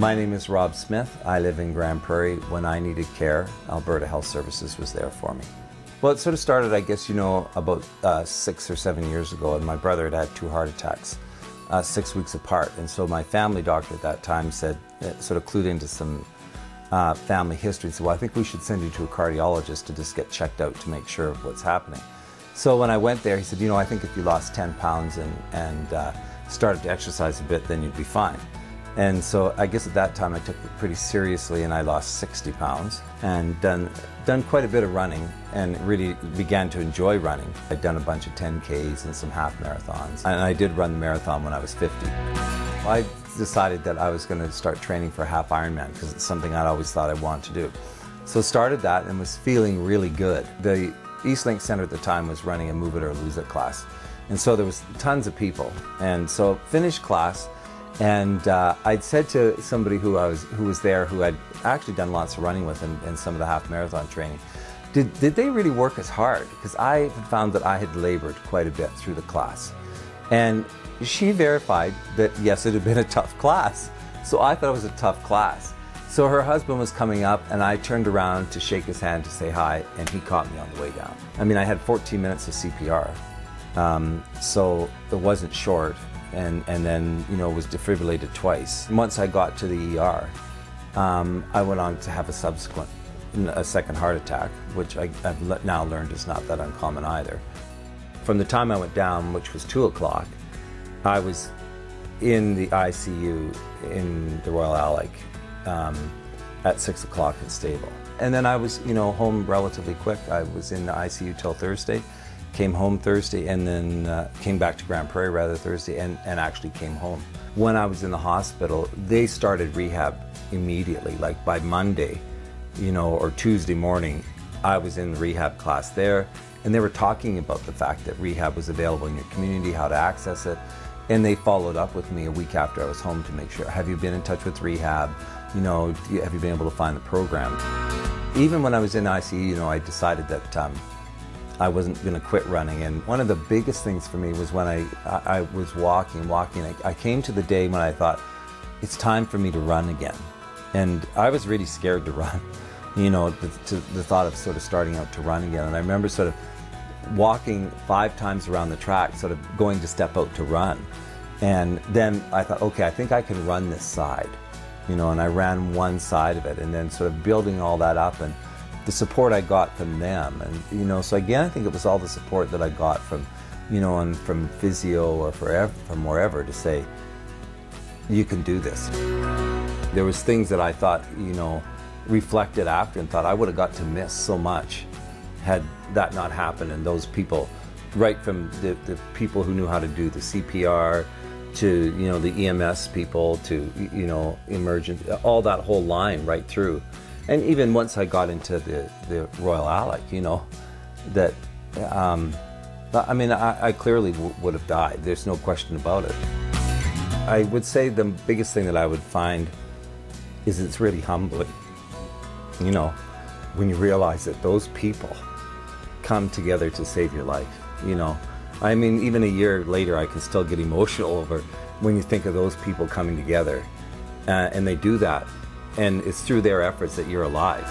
My name is Rob Smith. I live in Grand Prairie. When I needed care, Alberta Health Services was there for me. Well, it sort of started, I guess, about 6 or 7 years ago, and my brother had had 2 heart attacks 6 weeks apart. And so my family doctor at that time said, sort of clued into some family history, said, well, I think we should send you to a cardiologist to just get checked out to make sure of what's happening. So when I went there, he said, I think if you lost 10 pounds and started to exercise a bit, then you'd be fine. And so I guess at that time I took it pretty seriously, and I lost 60 pounds and done quite a bit of running and really began to enjoy running. I'd done a bunch of 10Ks and some half marathons, and I did run the marathon when I was 50. I decided that I was going to start training for half-ironman because it's something I'd always thought I wanted to do. So started that and was feeling really good. The Eastlink Center at the time was running a Move It or Lose It class, and so there was tons of people. And so finished class, and I'd said to somebody who was there, who I'd actually done lots of running with and some of the half marathon training, did they really work as hard? Because I had found that I had labored quite a bit through the class. And she verified that yes, it had been a tough class. So I thought it was a tough class. So her husband was coming up, and I turned around to shake his hand to say hi, and he caught me on the way down. I mean, I had 14 minutes of CPR, so it wasn't short. And then, was defibrillated twice. Once I got to the ER, I went on to have a second heart attack, which I've now learned is not that uncommon either. From the time I went down, which was 2 o'clock, I was in the ICU in the Royal Alec at 6 o'clock and stable. And then I was, home relatively quick. I was in the ICU till Thursday. Came home Thursday, and then came back to Grand Prairie rather Thursday, and actually came home. When I was in the hospital, they started rehab immediately. Like by Monday, or Tuesday morning, I was in the rehab class there, and they were talking about the fact that rehab was available in your community, how to access it, and they followed up with me a week after I was home to make sure, have you been in touch with rehab? Have you been able to find the program? Even when I was in ICU, I decided that I wasn't going to quit running. And one of the biggest things for me was when I was walking. I came to the day when I thought, it's time for me to run again. And I was really scared to run, the thought of sort of starting out to run again. And I remember sort of walking 5 times around the track, sort of going to step out to run. And then I thought, okay, I think I can run this side, and I ran one side of it, and then sort of building all that up, and the support I got from them. And, so again, I think it was all the support that I got from, and from physio or from wherever to say, you can do this. There was things that I thought, reflected after and thought I would have got to miss so much had that not happened. And those people, right from the people who knew how to do the CPR to, the EMS people to, emergent, all that whole line right through. And even once I got into the Royal Alec, that, I clearly would have died. There's no question about it. I would say the biggest thing that I would find is it's really humbling, when you realize that those people come together to save your life, even a year later, I can still get emotional over when you think of those people coming together, and they do that. And it's through their efforts that you're alive.